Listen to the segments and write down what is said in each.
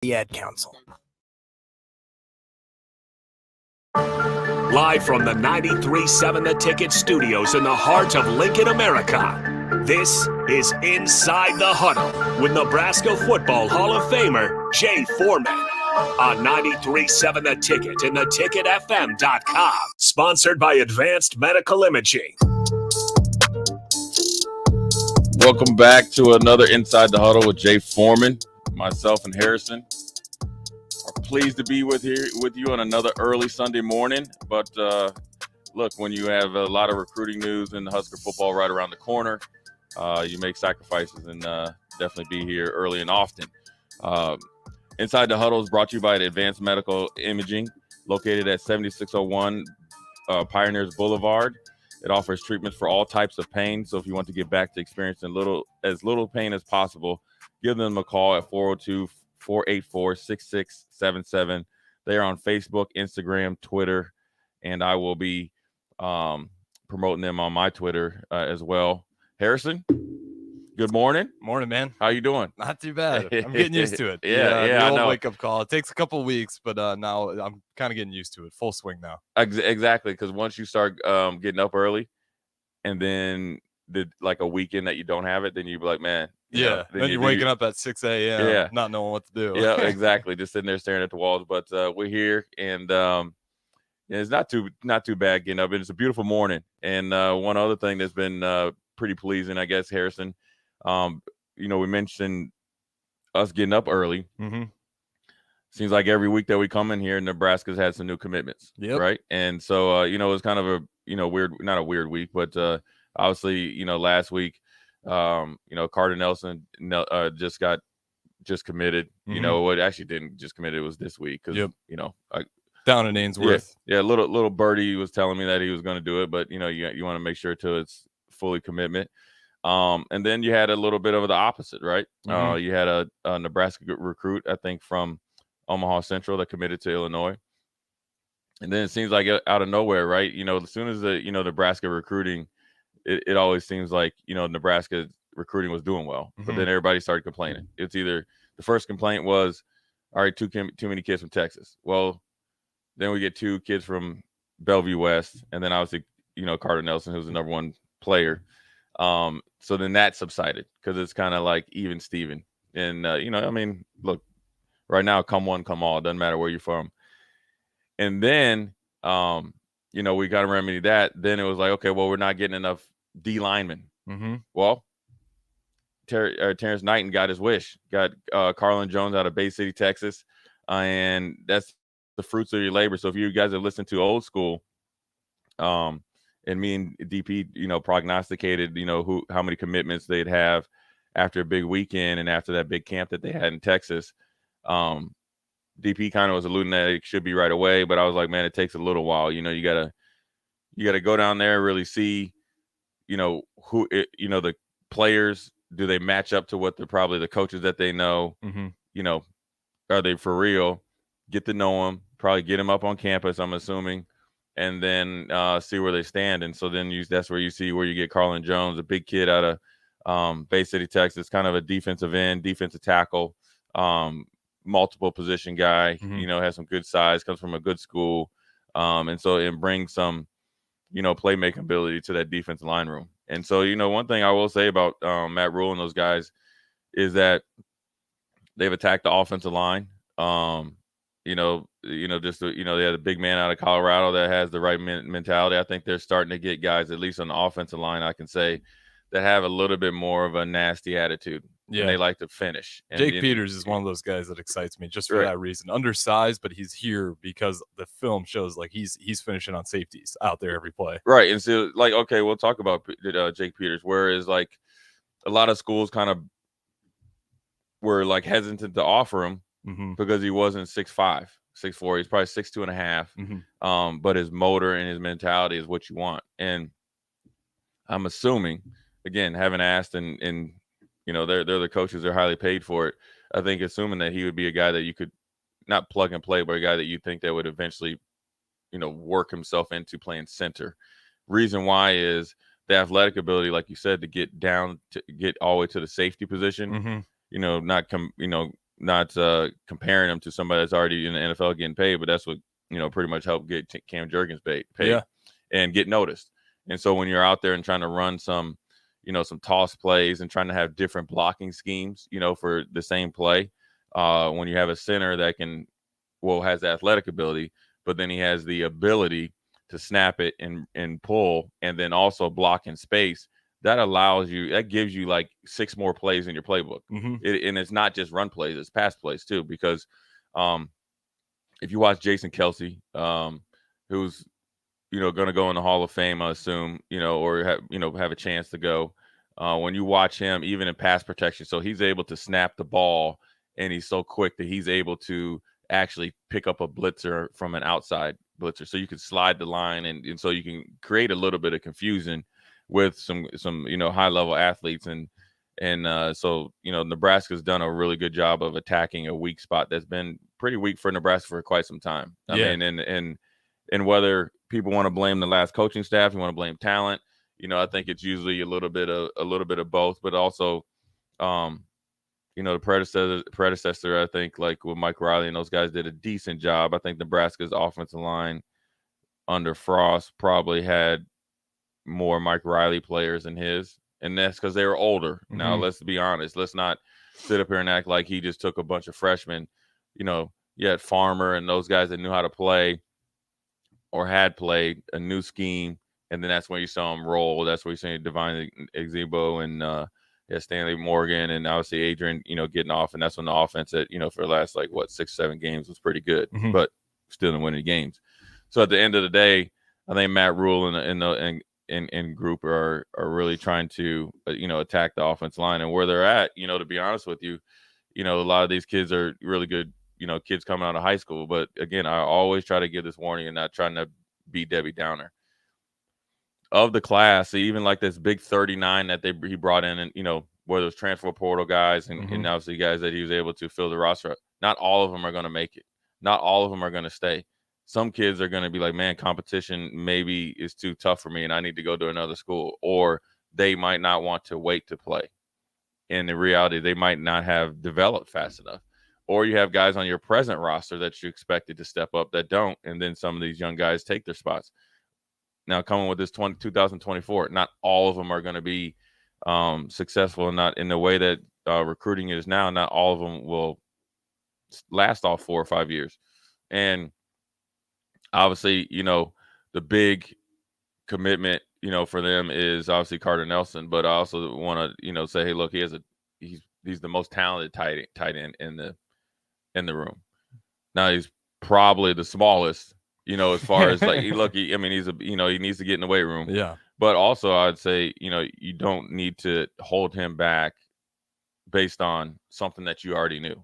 the Ad Council. Live from the 93.7 The Ticket studios in the heart of Lincoln, America, this is Inside the Huddle with Nebraska Football Hall of Famer Jay Foreman on 93.7 The Ticket and theticketfm.com. Sponsored by Advanced Medical Imaging. Welcome back to another Inside the Huddle with Jay Foreman. Myself and Harrison are pleased to be with you on another early Sunday morning. But look, when you have a lot of recruiting news in Husker football right around the corner, you make sacrifices and definitely be here early and often. Inside the Huddle is brought to you by Advanced Medical Imaging, located at 7601 Pioneers Boulevard. It offers treatments for all types of pain. So if you want to get back to experiencing as little pain as possible, give them a call at 402-484-6677. They are on Facebook, Instagram, Twitter, and I will be promoting them on my Twitter as well. Harrison, good morning. Morning, man. How you doing? Not too bad. I'm getting used to it. Yeah, the old I know. wake-up call. It takes a couple weeks, but now I'm kind of getting used to it. Full swing now. Exactly, because once you start getting up early, and then like a weekend that you don't have it, then you be like, man. Then you're waking up at 6 a.m. Not knowing what to do. Yeah, exactly. Just sitting there staring at the walls. But we're here, and it's not too bad getting up. And it's a beautiful morning. And one other thing that's been pretty pleasing, I guess, Harrison. We mentioned us getting up early. Mm-hmm. Seems like every week that we come in here, Nebraska's had some new commitments. Yep. Right. And so, it's kind of a, weird, not a weird week, but obviously, last week, Carter Nelson just committed. Mm-hmm. What actually didn't just commit, it was this week because, down in Ainsworth. Yeah, little birdie was telling me that he was going to do it, but, you want to make sure till it's fully commitment. And then you had a little bit of the opposite, right? Mm-hmm. You had a Nebraska recruit, I think, from Omaha Central that committed to Illinois. And then it seems like out of nowhere, right? As soon as the, Nebraska recruiting, it always seems like, Nebraska recruiting was doing well. Mm-hmm. But then everybody started complaining. It's either the first complaint was, all right, too many kids from Texas. Well, then we get two kids from Bellevue West. And then obviously, Carter Nelson, who's the number one player. So then that subsided because it's kind of like even Steven. And, look, right now, come one, come all. It doesn't matter where you're from. And then, we got to remedy that. Then it was like, okay, well, we're not getting enough D linemen. Mm-hmm. Well, Terrence Knighton got his wish. Got Carlin Jones out of Bay City, Texas. And that's the fruits of your labor. So if you guys have listened to Old School, and me and DP, prognosticated, how many commitments they'd have after a big weekend and after that big camp that they had in Texas. DP kind of was alluding that it should be right away, but I was like, man, it takes a little while. You gotta go down there and really see, the players, do they match up to what probably the coaches that they know, mm-hmm. Are they for real? Get to know them, probably get them up on campus, I'm assuming. And then see where they stand. And so then that's where you see where you get Carlin Jones, a big kid out of Bay City, Texas, kind of a defensive end, defensive tackle, multiple position guy, mm-hmm. Has some good size, comes from a good school. And so it brings some, playmaking ability to that defensive line room. And so, one thing I will say about Matt Rule and those guys is that they've attacked the offensive line. They had a big man out of Colorado that has the right mentality. I think they're starting to get guys, at least on the offensive line, I can say, that have a little bit more of a nasty attitude. Yeah. And they like to finish. And Jake Peters is one of those guys that excites me just for that reason. Undersized, but he's here because the film shows like he's finishing on safeties out there every play. Right. And so, like, okay, we'll talk about Jake Peters, whereas, like, a lot of schools kind of were, like, hesitant to offer him. Mm-hmm. Because he wasn't 6'5", 6'4". He's probably 6'2.5". Mm-hmm. But his motor and his mentality is what you want. And I'm assuming, again, haven't asked, and they're the coaches, they're highly paid for it. I think assuming that he would be a guy that you could not plug and play, but a guy that you think that would eventually, work himself into playing center. Reason why is the athletic ability, like you said, to get all the way to the safety position. Mm-hmm. Not comparing him to somebody that's already in the NFL getting paid, but that's what, pretty much helped get Cam Jurgens paid and get noticed. And so when you're out there and trying to run some toss plays and trying to have different blocking schemes, for the same play, when you have a center that has athletic ability, but then he has the ability to snap it and pull and then also block in space, that gives you like 6 more plays in your playbook. Mm-hmm. And it's not just run plays, it's pass plays too, because if you watch Jason Kelce, who's going to go in the Hall of Fame, I assume, or have a chance to go, when you watch him, even in pass protection, so he's able to snap the ball and he's so quick that he's able to actually pick up a blitzer from an outside blitzer. So you can slide the line and so you can create a little bit of confusion with some high level athletes. And so, Nebraska's done a really good job of attacking a weak spot that's been pretty weak for Nebraska for quite some time. I mean, and whether people want to blame the last coaching staff, you want to blame talent, I think it's usually a little bit of both, but also, the predecessor, I think, like with Mike Riley and those guys did a decent job. I think Nebraska's offensive line under Frost probably had more Mike Riley players than his, and that's because they were older. Mm-hmm. Now, let's be honest. Let's not sit up here and act like he just took a bunch of freshmen. You had Farmer and those guys that knew how to play or had played a new scheme, and then that's when you saw him roll. That's where you see Divine Exebo and Stanley Morgan and obviously Adrian, getting off, and that's when the offense for the last 6-7 games was pretty good, but still didn't win any games. So at the end of the day, I think Matt Rule and group are really trying to attack the offense line and where they're at. To be honest with you, a lot of these kids are really good. Kids coming out of high school, but again, I always try to give this warning and not trying to be Debbie Downer. Of the class, even like this big 39 that he brought in, and whether it's transfer portal guys and obviously guys that he was able to fill the roster, not all of them are going to make it. Not all of them are going to stay. Some kids are going to be like, man, competition maybe is too tough for me and I need to go to another school, or they might not want to wait to play. And in reality, they might not have developed fast enough. Or you have guys on your present roster that you expected to step up that don't, and then some of these young guys take their spots. Now, coming with this 2024, not all of them are going to be successful, and not in the way that recruiting is now. Not all of them will last all 4 or 5 years. And obviously, the big commitment, for them is obviously Carter Nelson. But I also want to, say, hey, look, he's the most talented tight end in the room. Now he's probably the smallest. As far as he needs to get in the weight room. Yeah. But also I'd say, you don't need to hold him back based on something that you already knew.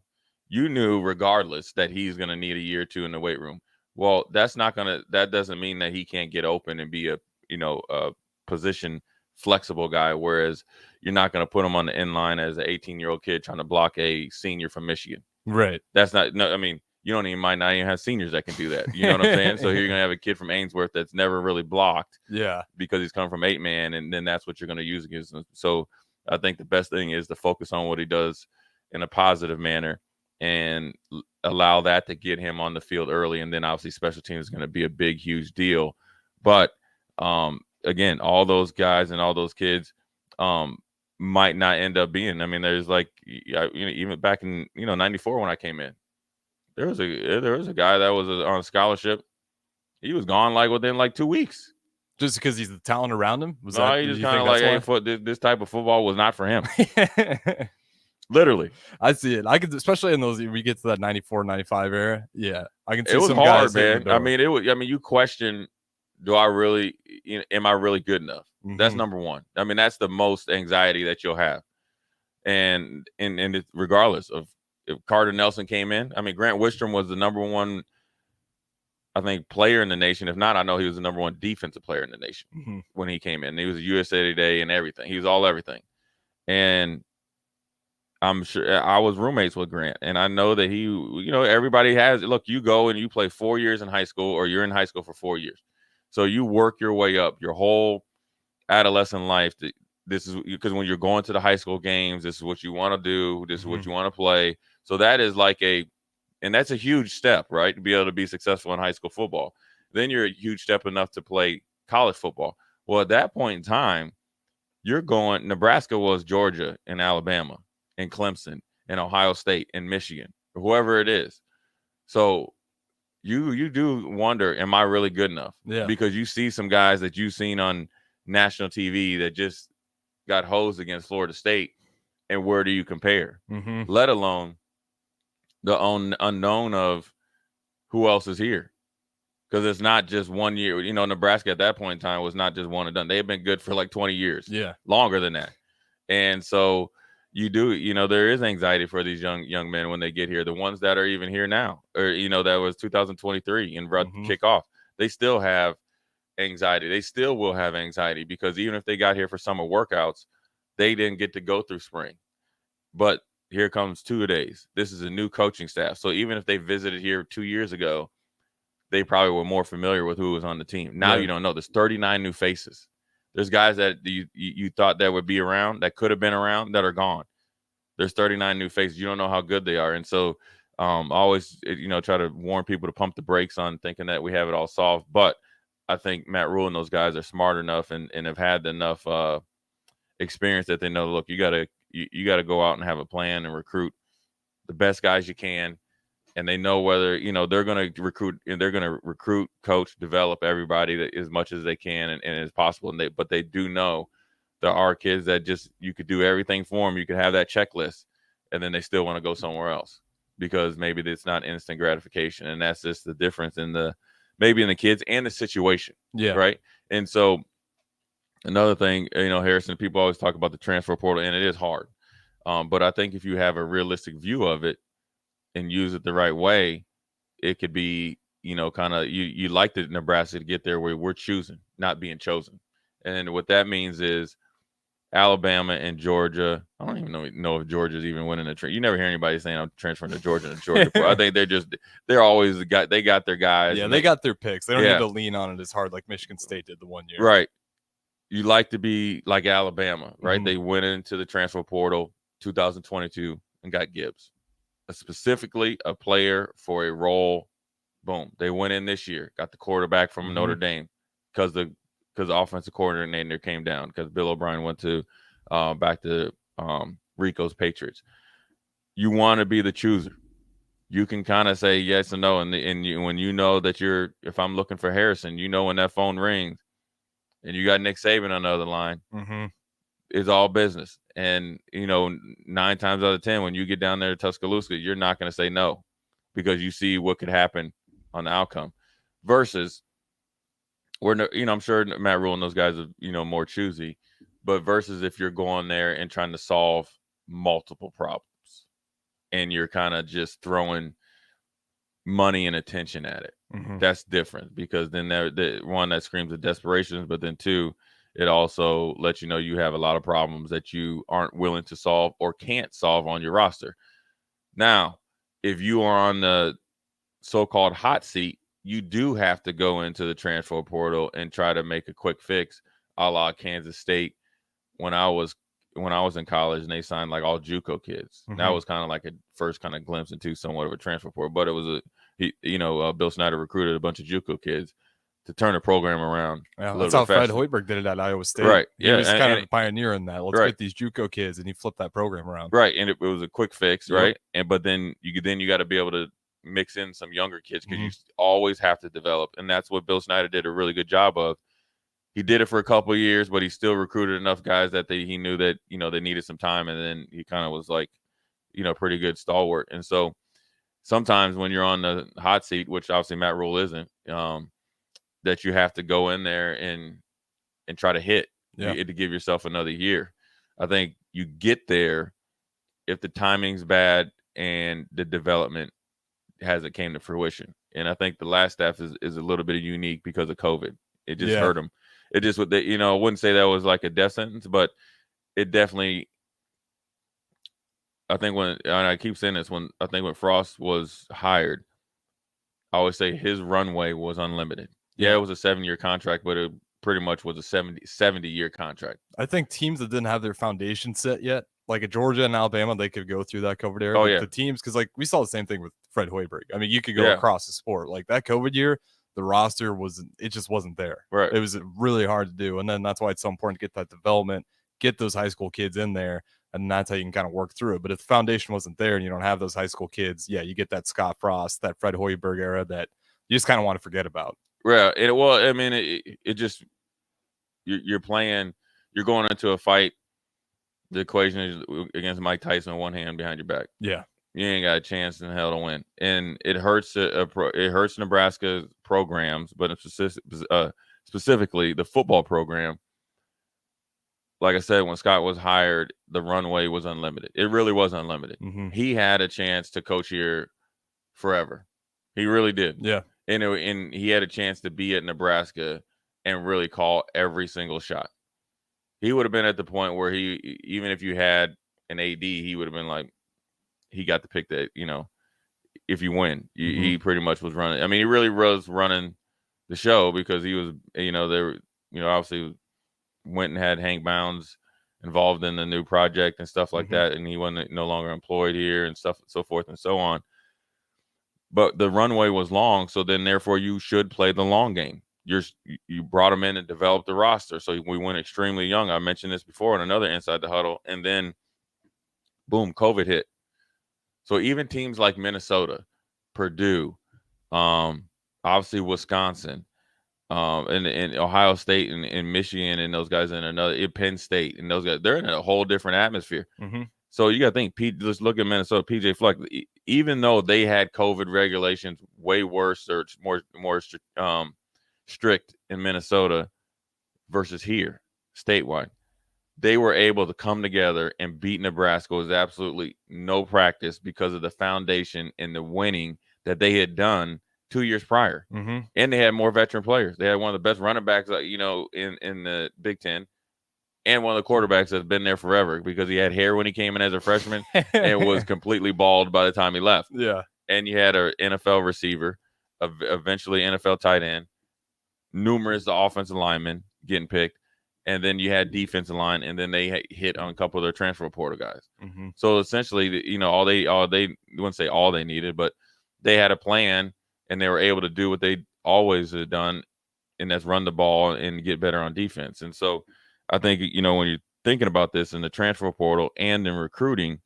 You knew regardless that he's going to need a year or 2 in the weight room. Well, that doesn't mean that he can't get open and be a position flexible guy. Whereas you're not going to put him on the end line as an 18-year-old kid trying to block a senior from Michigan. Right. That's not, no, I mean, you might not even have seniors that can do that. You know what I'm saying? So here you're going to have a kid from Ainsworth that's never really blocked. Yeah. Because he's coming from 8-man, and then that's what you're going to use against him. So I think the best thing is to focus on what he does in a positive manner and allow that to get him on the field early. And then obviously special teams is going to be a big, huge deal. But again, all those guys and all those kids might not end up being. I mean, there's even back in 94 when I came in. There was a guy that was on a scholarship. He was gone within 2 weeks. Just because he's the talent around him? He just kind of hey, this type of football was not for him. Literally. I see it. I could, especially in those, we get to that 94, 95 era. Yeah. I can see it was some hard, guys man. I mean, you question, am I really good enough? Mm-hmm. That's number one. I mean, that's the most anxiety that you'll have. And it's regardless of if Carter Nelson came in. I mean, Grant Wistrom was the number one, I think, player in the nation. If not, I know he was the number one defensive player in the nation when he came in. He was a USA Today and everything. He was all everything. And I'm sure I was roommates with Grant. And I know that he, everybody has, look, you go and you play 4 years in high school, or you're in high school for 4 years. So you work your way up your whole adolescent life. This is because when you're going to the high school games, this is what you want to do. This is what you want to play. So that is like and that's a huge step, right? To be able to be successful in high school football. Then you're a huge step enough to play college football. Well, at that point in time, Nebraska was Georgia and Alabama and Clemson and Ohio State and Michigan, or whoever it is. So you do wonder, am I really good enough? Yeah. Because you see some guys that you've seen on national TV that just got hosed against Florida State, and where do you compare? Mm-hmm. Let alone the unknown of who else is here. Because it's not just 1 year. Nebraska at that point in time was not just one and done. They had been good for like 20 years. Yeah. Longer than that. And so there is anxiety for these young men when they get here. The ones that are even here now, or, that was 2023 and kickoff. They still have anxiety. They still will have anxiety because even if they got here for summer workouts, they didn't get to go through spring. But here comes 2 days. This is a new coaching staff. So even if they visited here 2 years ago, they probably were more familiar with who was on the team. Now you don't know. There's 39 new faces. There's guys that you thought that would be around, that could have been around, that are gone. There's 39 new faces. You don't know how good they are. And so I always, try to warn people to pump the brakes on thinking that we have it all solved. But I think Matt Rule and those guys are smart enough and have had enough experience that they know, look, you got to go out and have a plan and recruit the best guys you can. And they know whether, they're going to recruit, coach, develop everybody as much as they can and as possible. But they do know there are kids that just, you could do everything for them. You could have that checklist and then they still want to go somewhere else because maybe it's not instant gratification. And that's just the difference in the kids and the situation. Yeah. Right. And so another thing, Harrison, people always talk about the transfer portal and it is hard. But I think if you have a realistic view of it, and use it the right way, it could be, kind of you like the Nebraska to get there where we're choosing, not being chosen. And what that means is Alabama and Georgia. I don't even know if Georgia's even winning the transfer. You never hear anybody saying I'm transferring to Georgia and Georgia. I think they're always they got their guys. Yeah, they got their picks. They don't need to lean on it as hard like Michigan State did the 1 year. Right. You like to be like Alabama, right? Mm-hmm. They went into the transfer portal 2022 and got Gibbs. Specifically a player for a role. Boom. They went in this year, got the quarterback from Notre Dame because the offensive coordinator came down because Bill O'Brien went to back to Rico's Patriots. You want to be the chooser. You can kind of say yes and no, and when you know that if I'm looking for Harrison, when that phone rings and you got Nick Saban on the other line, it's all business. And, 9 times out of 10, when you get down there to Tuscaloosa, you're not going to say no because you see what could happen on the outcome versus I'm sure Matt Rule and those guys are, more choosy, but versus if you're going there and trying to solve multiple problems and you're kind of just throwing money and attention at it. That's different because then the one that screams of desperation, but then 2, it also lets you know you have a lot of problems that you aren't willing to solve or can't solve on your roster. Now, if you are on the so-called hot seat, you do have to go into the transfer portal and try to make a quick fix, a la Kansas State when I was in college and they signed like all JUCO kids. That was kind of like a first kind of glimpse into somewhat of a transfer portal, but it was Bill Snyder recruited a bunch of JUCO kids to turn the program around. Yeah, that's how Fred Hoiberg did it at Iowa State. Right. He was kind of a pioneer in that. Let's get these JUCO kids, and he flipped that program around. Right, and it was a quick fix, right? But then you got to be able to mix in some younger kids because you always have to develop, and that's what Bill Snyder did a really good job of. He did it for a couple of years, but he still recruited enough guys that he knew that they needed some time, and then he kind of was like, pretty good stalwart. And so sometimes when you're on the hot seat, which obviously Matt Rule isn't, that you have to go in there and try to hit to give yourself another year. I think you get there if the timing's bad and the development hasn't came to fruition. And I think the last staff is a little bit unique because of COVID. It just hurt them. It just I wouldn't say that was like a death sentence, but it definitely. I think and I keep saying this, when Frost was hired, I always say his runway was unlimited. Yeah, it was a 7-year contract, but it pretty much was a 70-year contract. I think teams that didn't have their foundation set yet like a Georgia and Alabama, they could go through that COVID era. Oh, but yeah. the teams, because like we saw the same thing with Fred Hoiberg. I mean, you could go Yeah. across the sport. Like that COVID year, the roster just wasn't there. Right. It was really hard to do. And then that's why it's so important to get that development, get those high school kids in there. And that's how you can kind of work through it. But if the foundation wasn't there and you don't have those high school kids, yeah, you get that Scott Frost, that Fred Hoiberg era that you just kind of want to forget about. Yeah. I mean, it just, you're playing, you're going into a fight. The equation is against Mike Tyson with one hand behind your back. Yeah. You ain't got a chance in hell to win. And it hurts it hurts Nebraska's programs, but specifically the football program. Like I said, when Scott was hired, the runway was unlimited. It really was unlimited. Mm-hmm. He had a chance to coach here forever. He really did. Yeah. And he had a chance to be at Nebraska and really call every single shot. He would have been at the point where even if you had an AD, he would have been like, he got to pick that, if you win, he pretty much was running. I mean, he really was running the show because he was, obviously went and had Hank Bounds involved in the new project and stuff like that. And he wasn't no longer employed here and stuff, so forth and so on. But the runway was long. So then therefore you should play the long game. You brought him in and developed the roster. So we went extremely young. I mentioned this before in another Inside the Huddle. And then, boom, COVID hit. So even teams like Minnesota, Purdue, obviously Wisconsin, and Ohio State and Michigan and those guys in Penn State and those guys, they're in a whole different atmosphere. Mm-hmm. So you got to think, let's look at Minnesota, PJ Fleck. Even though they had COVID regulations way worse or more strict in Minnesota versus here statewide, they were able to come together and beat Nebraska with absolutely no practice because of the foundation and the winning that they had done 2 years prior. Mm-hmm. And they had more veteran players. They had one of the best running backs, in the Big Ten, and one of the quarterbacks that's been there forever because he had hair when he came in as a freshman and was completely bald by the time he left. Yeah. And you had an NFL receiver, eventually NFL tight end, numerous offensive linemen getting picked, and then you had defensive line, and then they hit on a couple of their transfer portal guys. Mm-hmm. So essentially, all they wouldn't say all they needed, but they had a plan, and they were able to do what they always had done, and that's run the ball and get better on defense. And so I think, when you're thinking about this in the transfer portal and in recruiting,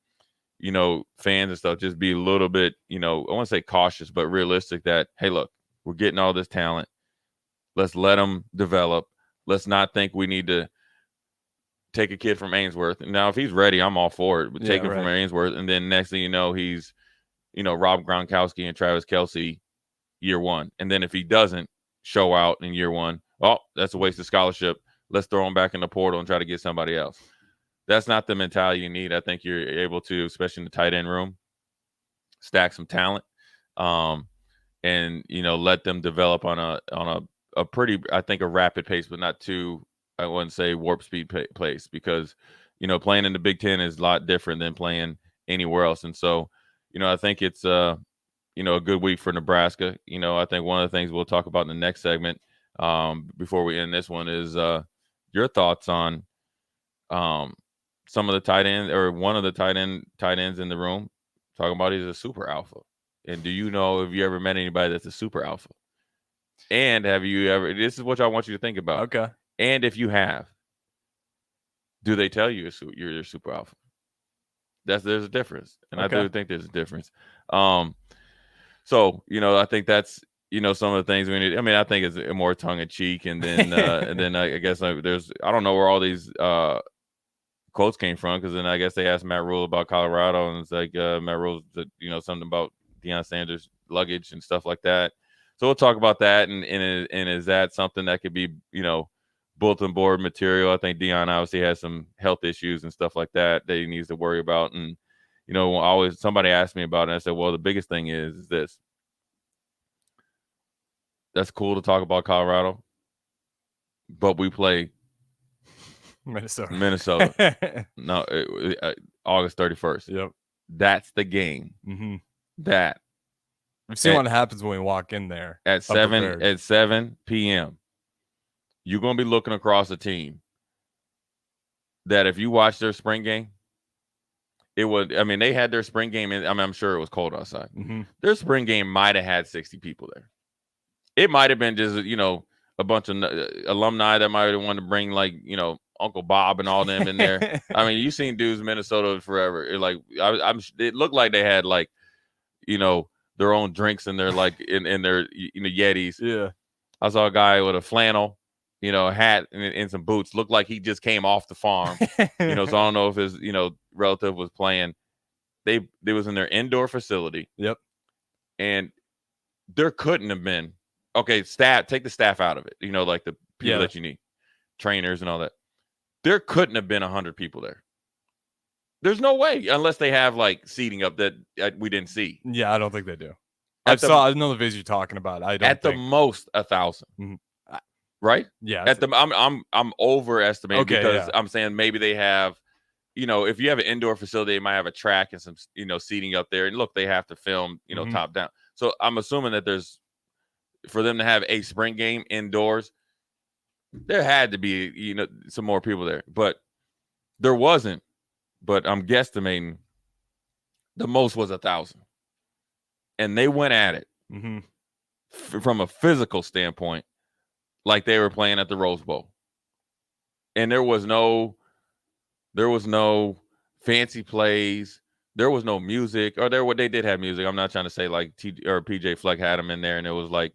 fans and stuff, just be a little bit, I want to say cautious, but realistic that, hey, look, we're getting all this talent. Let's let them develop. Let's not think we need to take a kid from Ainsworth. Now, if he's ready, I'm all for it. But take him from Ainsworth, and then next thing you know, he's, Rob Gronkowski and Travis Kelce year one. And then if he doesn't show out in year one, that's a waste of scholarship. Let's throw him back in the portal and try to get somebody else. That's not the mentality you need. I think you're able to, especially in the tight end room, stack some talent, and let them develop on a pretty, I think, a rapid pace, but not too, I wouldn't say warp speed pace, because playing in the Big Ten is a lot different than playing anywhere else. And so I think it's a good week for Nebraska. I think one of the things we'll talk about in the next segment, before we end this one, is your thoughts on some of the tight ends, or one of the tight ends in the room, talking about he's a super alpha. And have you ever met anybody that's a super alpha? And have you ever, this is what I want you to think about. Okay. And if you have, do they tell you you're super alpha? There's a difference. And okay. I do think there's a difference. So, I think that's, some of the things we need. I mean, I think it's more tongue in cheek. And then, I guess I don't know where all these quotes came from, because then I guess they asked Matt Rule about Colorado, and it's like Matt Rule, something about Deion Sanders' luggage and stuff like that. So we'll talk about that, and is that something that could be, bulletin board material? I think Deion obviously has some health issues and stuff like that he needs to worry about. And, always somebody asked me about it, and I said, well, the biggest thing is this. That's cool to talk about Colorado, but we play Minnesota. No, August 31st. Yep. That's the game. Mm-hmm. That. We've seen what happens when we walk in there at 7 p.m. You're going to be looking across a team that, if you watch their spring game, it would. I mean, they had their spring game. I'm sure it was cold outside. Mm-hmm. Their spring game might have had 60 people there. It might have been just a bunch of alumni that might have wanted to bring Uncle Bob and all them in there. I mean, you've seen dudes in Minnesota forever. It looked like they had their own drinks in their in their Yetis. Yeah. I saw a guy with a flannel, hat and some boots. Looked like he just came off the farm. So I don't know if his relative was playing. They was in their indoor facility. Yep. And there couldn't have been take the staff out of it. Like the people that you need, trainers and all that. There couldn't have been 100 people there. There's no way unless they have seating up that we didn't see. Yeah, I don't think they do. I know the videos you're talking about. I don't at the most 1,000. Mm-hmm. Right? Yeah. I'm overestimating because yeah. I'm saying maybe they have, if you have an indoor facility, they might have a track and some, seating up there. And look, they have to film, mm-hmm. top down. So I'm assuming that for them to have a spring game indoors, there had to be, some more people there, but there wasn't. But I'm guesstimating the most was 1,000, and they went at it mm-hmm. From a physical standpoint, like they were playing at the Rose Bowl, and there was no fancy plays. There was no music, or they did have music. I'm not trying to say like PJ Fleck had them in there, and it was like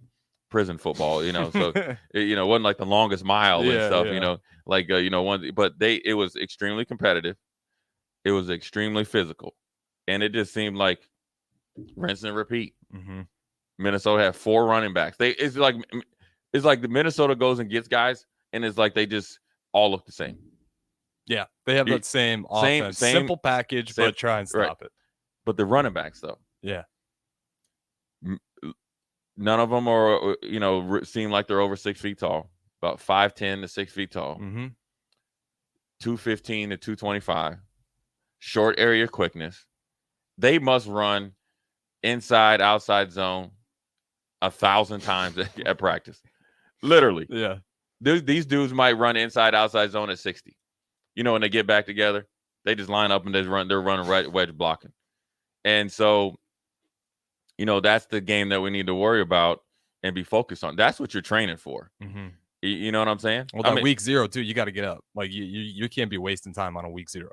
prison football, so it wasn't like the longest mile and stuff, but it was extremely competitive. It was extremely physical, and it just seemed like rinse and repeat. Mm-hmm. Minnesota had 4 running backs. It's like the Minnesota goes and gets guys, and it's like they just all look the same. Yeah, they have that same offense, simple package, but try and stop it. But the running backs, though, none of them are, seem like they're over 6 feet tall. About 5'10" to 6 feet tall, 215 to 225. Short area quickness. They must run inside, outside zone 1,000 times at practice. Literally. Yeah. These dudes might run inside, outside zone at 60. When they get back together, they just line up and they're running right wedge blocking. And so, that's the game that we need to worry about and be focused on. That's what you're training for. Mm-hmm. You know what I'm saying? Well, week 0 too, you got to get up. Like you can't be wasting time on a week 0.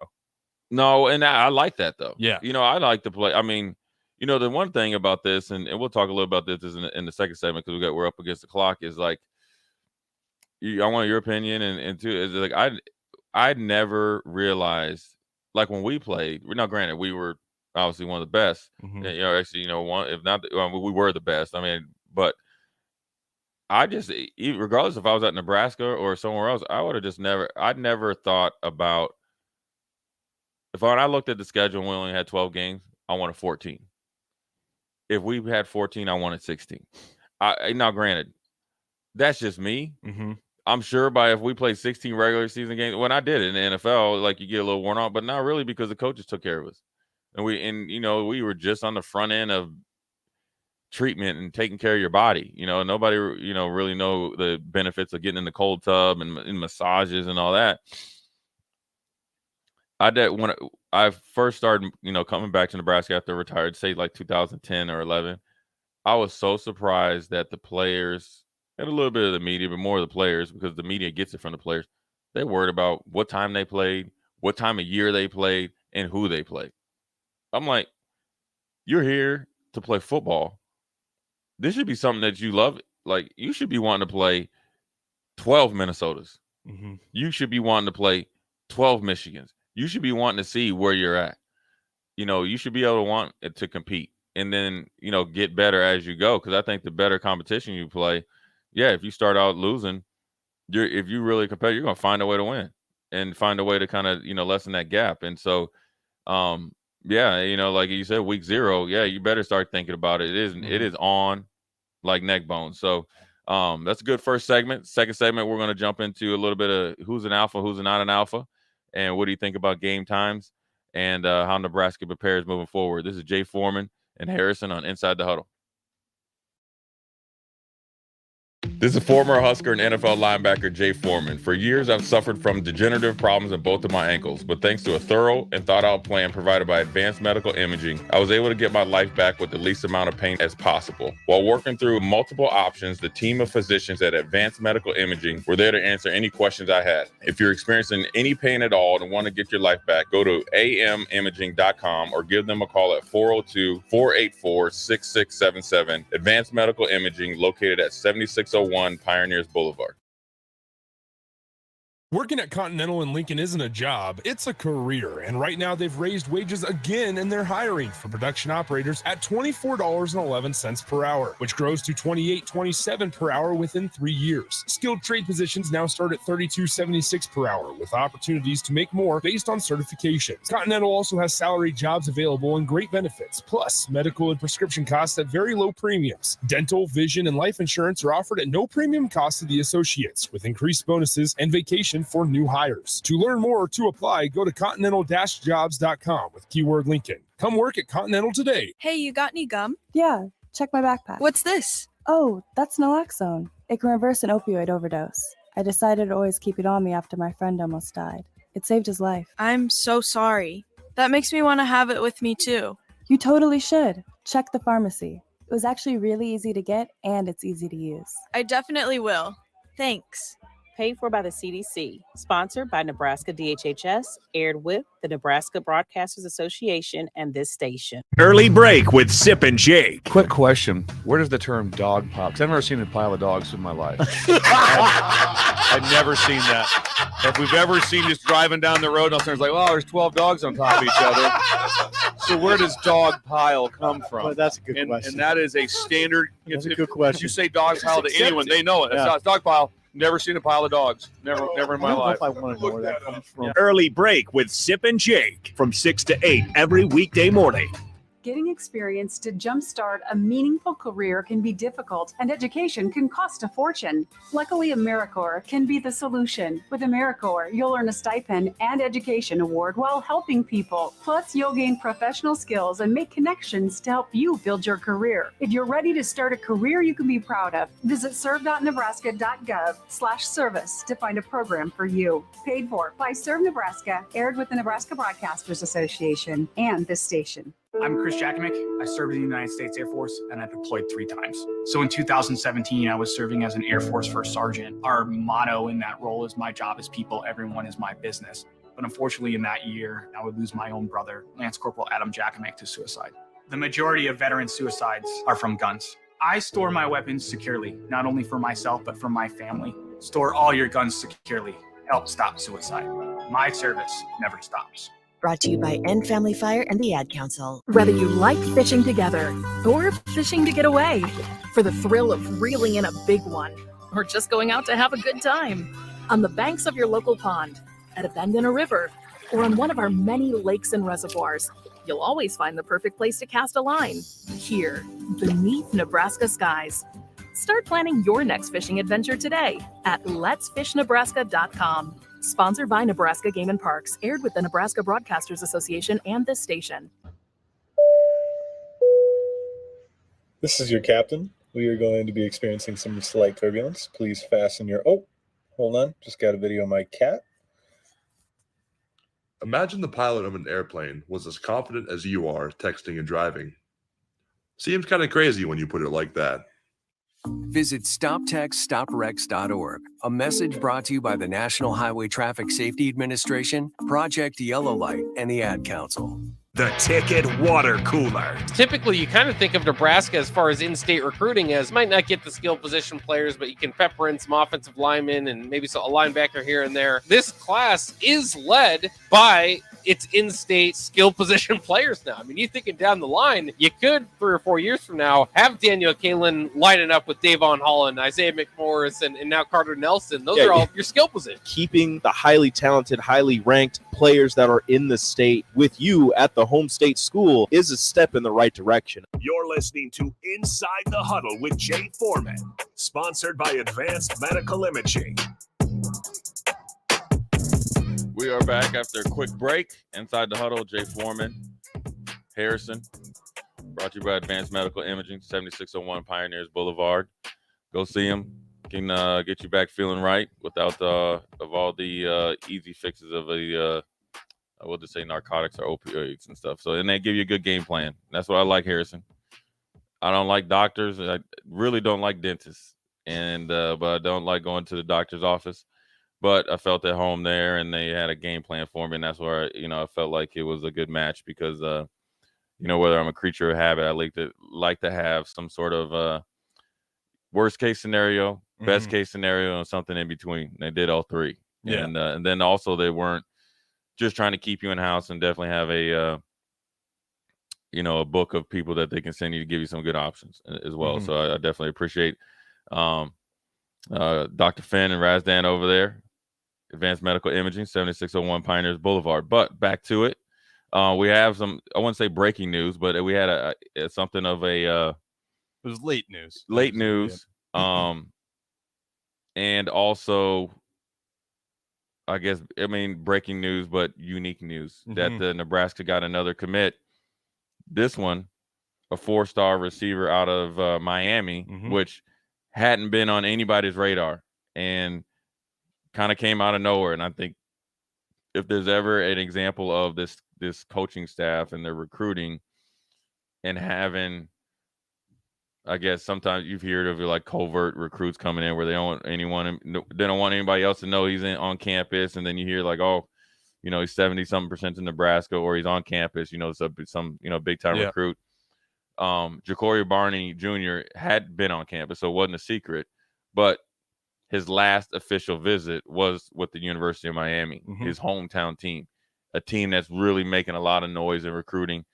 No, and I like that though. Yeah. I like to play. I mean, the one thing about this, and we'll talk a little about this in the second segment because we're up against the clock, is like, I want your opinion, and too, is like I never realized, like when we played. Now, granted, we were obviously one of the best. Mm-hmm. Actually, one if not, we were the best. I mean, but I just, regardless if I was at Nebraska or somewhere else, I would have just I'd never thought about. When I looked at the schedule and we only had 12 games, I wanted 14. If we had 14, I wanted 16. Now, granted, that's just me. Mm-hmm. I'm sure if we played 16 regular season games, when I did it in the NFL, like you get a little worn out, but not really because the coaches took care of us. And we were just on the front end of treatment and taking care of your body. Nobody, really know the benefits of getting in the cold tub and massages and all that. When I first started, coming back to Nebraska after I retired, say like 2010 or 11, I was so surprised that the players and a little bit of the media, but more of the players, because the media gets it from the players. They're worried about what time they played, what time of year they played, and who they played. I'm like, you're here to play football. This should be something that you love. Like, you should be wanting to play 12 Minnesotas. Mm-hmm. You should be wanting to play 12 Michigans. You should be wanting to see where you're at. You should be able to want it to compete and then, get better as you go. Because I think the better competition you play, if you start out losing, if you really compare, you're going to find a way to win and find a way to kind of, lessen that gap. And so, like you said, week 0, you better start thinking about it. It is on like neck bones. So that's a good first segment. Second segment, we're going to jump into a little bit of who's an alpha, who's not an alpha. And what do you think about game times and how Nebraska prepares moving forward? This is Jay Foreman and Harrison on Inside the Huddle. This is former Husker and NFL linebacker Jay Foreman. For years, I've suffered from degenerative problems in both of my ankles, but thanks to a thorough and thought-out plan provided by Advanced Medical Imaging, I was able to get my life back with the least amount of pain as possible. While working through multiple options, the team of physicians at Advanced Medical Imaging were there to answer any questions I had. If you're experiencing any pain at all and want to get your life back, go to amimaging.com or give them a call at 402-484-6677. Advanced Medical Imaging, located at 7601 Pioneers Boulevard. Working at Continental in Lincoln isn't a job, it's a career. And right now they've raised wages again and they're hiring for production operators at $24.11 per hour, which grows to $28.27 per hour within 3 years. Skilled trade positions now start at $32.76 per hour with opportunities to make more based on certifications. Continental also has salary jobs available and great benefits, plus medical and prescription costs at very low premiums. Dental, vision, and life insurance are offered at no premium cost to the associates, with increased bonuses and vacation for new hires. To learn more or to apply, go to continental-jobs.com with keyword Lincoln. Come work at Continental today. Hey, you got any gum? Yeah, check my backpack. What's this? Oh, that's naloxone. It can reverse an opioid overdose. I decided to always keep it on me after my friend almost died. It saved his life. I'm so sorry. That makes me want to have it with me too. You totally should. Check the pharmacy. It was actually really easy to get and it's easy to use. I definitely will. Thanks. Paid for by the CDC, sponsored by Nebraska DHHS, aired with the Nebraska Broadcasters Association and this station. Early break with Sip and Jake. Quick question. Where does the term dog pile? Because I've never seen a pile of dogs in my life. I've never seen that. If we've ever seen just driving down the road and someone's like, oh, there's 12 dogs on top of each other. So where does dog pile come from? Well, that's a good question. And that is a standard. That's a good question. If you say dog pile to anyone, they know it. Yeah. It's dog pile. Never seen a pile of dogs. Never in my life. I want to know where that comes from. Early break with Sip and Jake from 6 to 8 every weekday morning. Getting experience to jumpstart a meaningful career can be difficult, and education can cost a fortune. Luckily, AmeriCorps can be the solution. With AmeriCorps, you'll earn a stipend and education award while helping people. Plus, you'll gain professional skills and make connections to help you build your career. If you're ready to start a career you can be proud of, visit serve.nebraska.gov/service to find a program for you. Paid for by Serve Nebraska, aired with the Nebraska Broadcasters Association and this station. I'm Chris Jakovic. I served in the United States Air Force and I deployed 3 times. So in 2017, I was serving as an Air Force First Sergeant. Our motto in that role is my job is people, everyone is my business. But unfortunately in that year, I would lose my own brother, Lance Corporal Adam Jakovic, to suicide. The majority of veteran suicides are from guns. I store my weapons securely, not only for myself, but for my family. Store all your guns securely. Help stop suicide. My service never stops. Brought to you by End Family Fire and the Ad Council. Whether you like fishing together or fishing to get away, for the thrill of reeling in a big one, or just going out to have a good time, on the banks of your local pond, at a bend in a river, or on one of our many lakes and reservoirs, you'll always find the perfect place to cast a line. Here, beneath Nebraska skies. Start planning your next fishing adventure today at letsfishnebraska.com. Sponsored by Nebraska Game and Parks, aired with the Nebraska Broadcasters Association and this station. This is your captain. We are going to be experiencing some slight turbulence. Please fasten your... Oh, hold on. Just got a video of my cat. Imagine the pilot of an airplane was as confident as you are texting and driving. Seems kind of crazy when you put it like that. Visit StopTextStopWrecks.org. A message brought to you by the National Highway Traffic Safety Administration, Project Yellow Light, and the Ad Council. The Ticket Water Cooler. Typically, you kind of think of Nebraska as far as in-state recruiting as might not get the skill position players, but you can pepper in some offensive linemen and maybe a linebacker here and there. This class is led by its in-state skill position players now. I mean, you're thinking down the line, you could 3 or 4 years from now have Daniel Kalen lining up with Davon Holland, Isaiah McMorris, and now Carter Nelson. Those are all your skill positions. Keeping the highly talented, highly ranked players that are in the state with you at the home state school is a step in the right direction. You're listening to Inside the Huddle with Jay Foreman, sponsored by Advanced Medical Imaging. We are back after a quick break. Inside the Huddle, Jay Foreman, Harrison, brought to you by Advanced Medical Imaging, 7601 Pioneers Boulevard. Go see them. can get you back feeling right without of all the easy fixes of I will just say narcotics or opioids and stuff. So, and they give you a good game plan. That's what I like, Harrison. I don't like doctors. I really don't like dentists, and but I don't like going to the doctor's office. But I felt at home there, and they had a game plan for me, and that's where I felt like it was a good match because whether I'm a creature of habit, I like to have some sort of worst case scenario, best case scenario, and something in between. They did all three, and then also they weren't just trying to keep you in house, and definitely have a book of people that they can send you to give you some good options as well. So I definitely appreciate Dr. Finn and Razdan over there. Advanced Medical Imaging, 7601 Pioneers Boulevard. But back to it. We have some, I wouldn't say breaking news, but we had something of a it was late news. Late news. And also, breaking news, but unique news that the Nebraska got another commit. This one, a 4-star receiver out of Miami, which hadn't been on anybody's radar and kind of came out of nowhere. And I think if there's ever an example of this coaching staff and their recruiting and having, I guess sometimes you've heard of like covert recruits coming in where they don't want anybody else to know he's on campus, and then you hear like, oh, he's 70-something% in Nebraska, or he's on campus, some big time recruit. Ja'Cory Barney Jr. had been on campus, so it wasn't a secret, but his last official visit was with the University of Miami, his hometown team, a team that's really making a lot of noise in recruiting.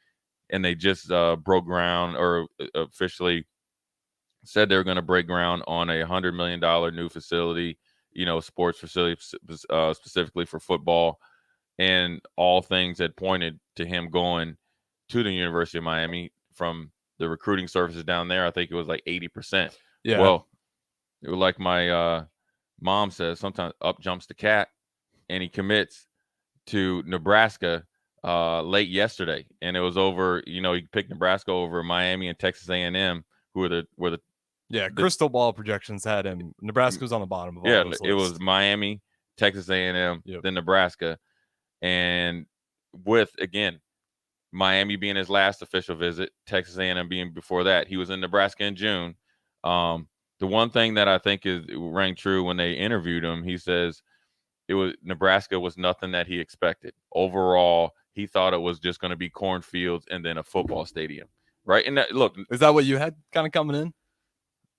And they just broke ground, or officially said they were going to break ground on a $100 million new facility, sports facility specifically for football. And all things had pointed to him going to the University of Miami from the recruiting services down there. I think it was like 80%. Yeah. Well, it was like my mom says, sometimes up jumps the cat, and he commits to Nebraska late yesterday, and it was over. He picked Nebraska over Miami and Texas A&M, who were the crystal ball projections had him. Nebraska was on the bottom of all those lists. It was Miami, Texas A&M, then Nebraska, and with again Miami being his last official visit, Texas A&M being before that. He was in Nebraska in June. The one thing that I think rang true when they interviewed him, he says Nebraska was nothing that he expected. Overall, he thought it was just going to be cornfields and then a football stadium, right? And is that what you had kind of coming in?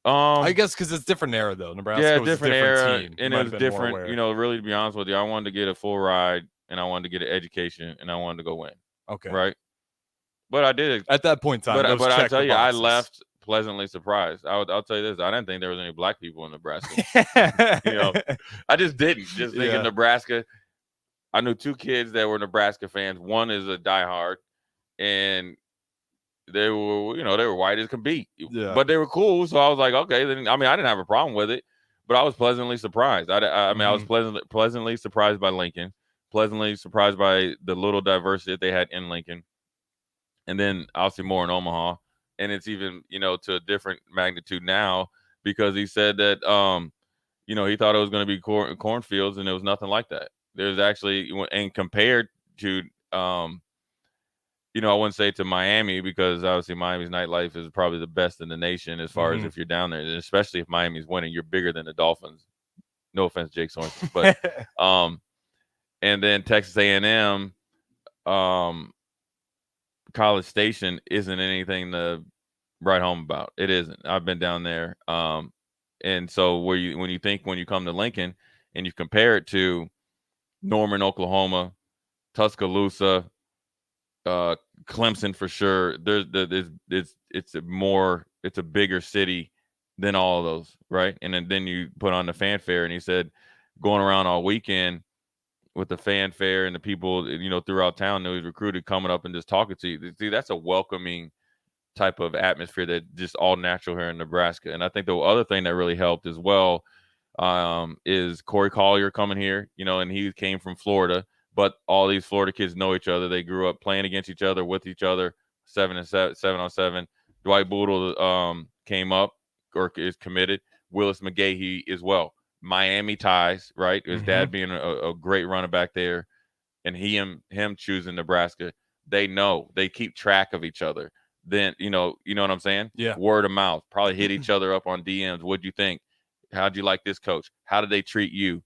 I guess because it's different era though. Nebraska was different a different era, team. and it was different. Really, to be honest with you, I wanted to get a full ride, and I wanted to get an education, and I wanted to go win. Okay, right. But I did at that point in time. But I tell you, I left pleasantly surprised. I'll tell you this: I didn't think there was any black people in Nebraska. I just didn't. Just thinking Nebraska. I knew 2 kids that were Nebraska fans. One is a diehard, and they were, they were white as can be. But they were cool. So I was like, okay. Then I didn't have a problem with it, but I was pleasantly surprised. I was pleasantly surprised by Lincoln. Pleasantly surprised by the little diversity that they had in Lincoln, and then I'll see more in Omaha. And it's even, to a different magnitude now, because he said that, he thought it was going to be cornfields, and it was nothing like that. There's actually, and compared to, I wouldn't say to Miami, because obviously Miami's nightlife is probably the best in the nation as far as if you're down there, and especially if Miami's winning, you're bigger than the Dolphins. No offense, Jake Sorensen, but and then Texas A&M, College Station isn't anything to write home about. It isn't. I've been down there, and so when you come to Lincoln and you compare it to Norman, Oklahoma, Tuscaloosa, Clemson for sure. It's a bigger city than all of those, right? And then you put on the fanfare, and he said going around all weekend with the fanfare and the people, throughout town that was recruited coming up and just talking to you. See, that's a welcoming type of atmosphere that just all natural here in Nebraska. And I think the other thing that really helped as well is Corey Collier coming here, and he came from Florida, but all these Florida kids know each other. They grew up playing against each other, with each other, 7-on-7. Dwight Boodle came up or is committed. Willis McGahee as well. Miami ties, right? His dad being a great running back there, and him choosing Nebraska. They know, they keep track of each other. Then you know what I'm saying? Yeah. Word of mouth. Probably hit each other up on DMs. What'd you think? How'd you like this coach? How did they treat you?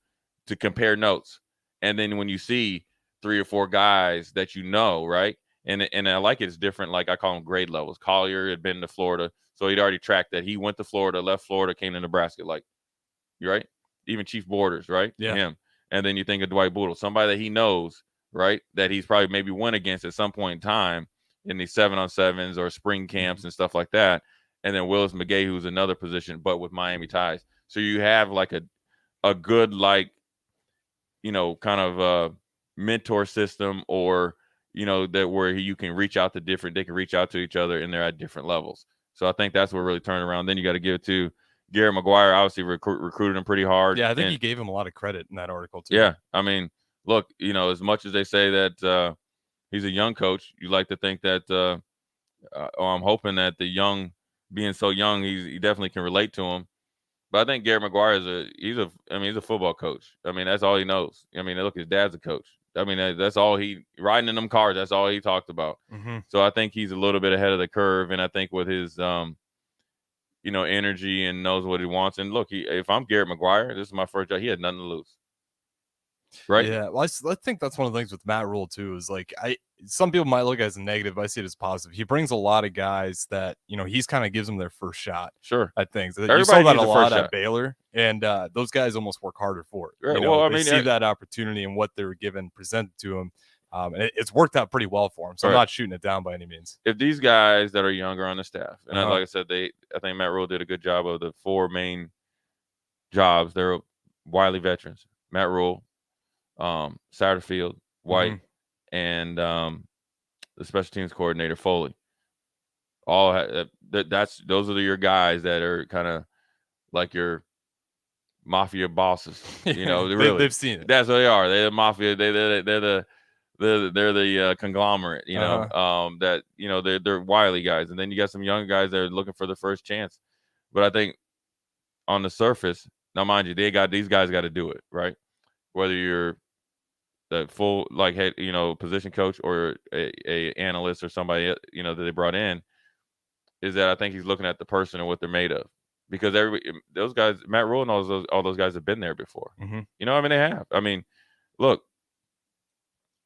To compare notes. And then when you see 3 or 4 guys that you know, right? And I like it's different. Like I call them grade levels. Collier had been to Florida, so he'd already tracked that. He went to Florida, left Florida, came to Nebraska. Like, you right? Even Chief Borders, right? Yeah. Him. And then you think of Dwight Boodle, somebody that he knows, right? That he's probably maybe went against at some point in time in these 7-on-7s or spring camps and stuff like that. And then Willis McGahee, who's another position, but with Miami ties. So you have like a good, like, kind of a mentor system, or, that where you can reach out to they can reach out to each other and they're at different levels. So I think that's what really turned around. Then you got to give it to Garrett McGuire, obviously recruited him pretty hard. Yeah, I think he gave him a lot of credit in that article too. Yeah. I mean, look, as much as they say that he's a young coach, you like to think that I'm hoping that the young, being so young, he definitely can relate to him. But I think Garrett McGuire he's a football coach. I mean, that's all he knows. I mean, look, his dad's a coach. I mean, that's all riding in them cars. That's all he talked about. So I think he's a little bit ahead of the curve. And I think with his, energy and knows what he wants. And look, if I'm Garrett McGuire, this is my first job. He had nothing to lose. Right. Yeah. Well, I think that's one of the things with Matt Rule too, is like, some people might look at it as a negative, but I see it as positive. He brings a lot of guys that, he's kind of gives them their first shot. Sure. I think Everybody you saw that a needs a lot first at shot. Baylor, and those guys almost work harder for it. Right. Well, they see that opportunity and what they were given presented to them. And it's worked out pretty well for him. So I'm not shooting it down by any means. If these guys that are younger on the staff, and like I said, I think Matt Rule did a good job of the 4 main jobs. They're Wiley veterans: Matt Rule, Satterfield, White, and the special teams coordinator Foley. Those are your guys that are kind of like your mafia bosses. Really, they've seen it. That's what they are. They're the mafia. They're the conglomerate. That they're wily guys, and then you got some young guys that are looking for the first chance. But I think on the surface, now mind you, these guys got to do it right, whether you're the full head position coach or a analyst or somebody that they brought in, is that I think he's looking at the person and what they're made of, because those guys, Matt Rule and all those guys have been there before. They have. I mean, look,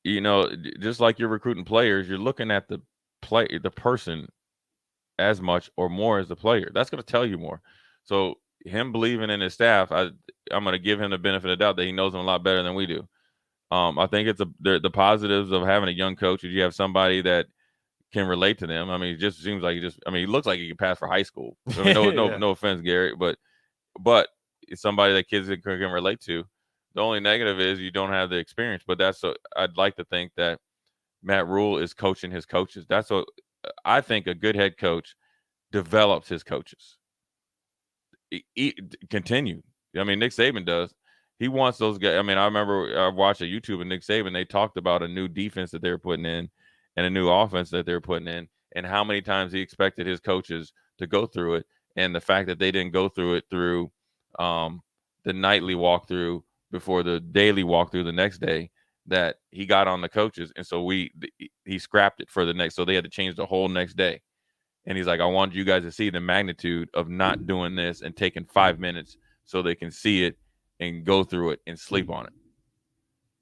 just like you're recruiting players, you're looking at the person as much or more as the player. That's going to tell you more. So him believing in his staff, I'm going to give him the benefit of the doubt that he knows them a lot better than we do. I think it's the positives of having a young coach is you have somebody that can relate to them. I mean, it just seems like he looks like he can pass for high school. I mean, no offense, Garrett, but it's somebody that kids can relate to. The only negative is you don't have the experience, but I'd like to think that Matt Rule is coaching his coaches. That's what I think. A good head coach develops his coaches. Continue. I mean, Nick Saban does. He wants those guys. I mean, I remember I watched a YouTube of Nick Saban. They talked about a new defense that they were putting in and a new offense that they were putting in, and how many times he expected his coaches to go through it, and the fact that they didn't go through it through the nightly walkthrough before the daily walkthrough the next day, that he got on the coaches, and so he scrapped it for the next. So they had to change the whole next day, and he's like, I want you guys to see the magnitude of not doing this and taking 5 minutes so they can see it and go through it and sleep on it.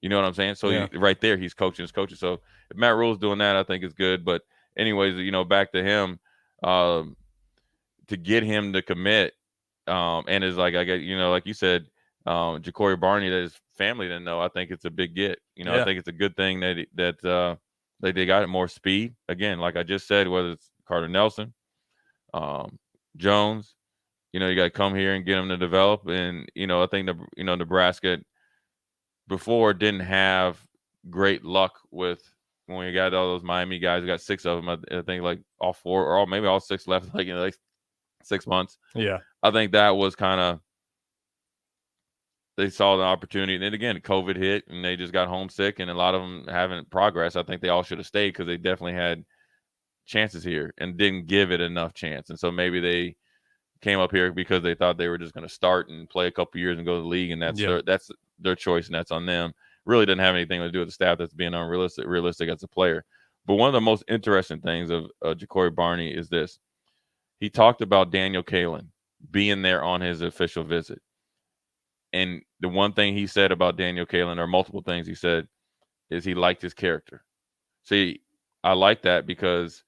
You know what I'm saying? So right there, he's coaching his coaches. So if Matt Rule's doing that, I think it's good. But anyways, back to him, to get him to commit, and is like, I get, like you said, Ja'Cory Barney, that his family didn't know. I think it's a big get. I think it's a good thing that they got more speed. Again, like I just said, whether it's Carter Nelson, Jones, you got to come here and get them to develop. And, I think, Nebraska before didn't have great luck with when we got all those Miami guys. We got 6 of them. I think like all 4 or maybe all 6 left, like 6 months. Yeah. I think that was kind of, they saw the opportunity. And then again, COVID hit and they just got homesick, and a lot of them haven't progressed. I think they all should have stayed because they definitely had chances here and didn't give it enough chance. And so maybe they came up here because they thought they were just going to start and play a couple years and go to the league, and that's their choice, and that's on them. Really doesn't have anything to do with the staff that's being realistic as a player. But one of the most interesting things of Jacory Barney is this. He talked about Daniel Kaelin being there on his official visit. And the one thing he said about Daniel Kaelin, or multiple things he said, is he liked his character. See, I like that because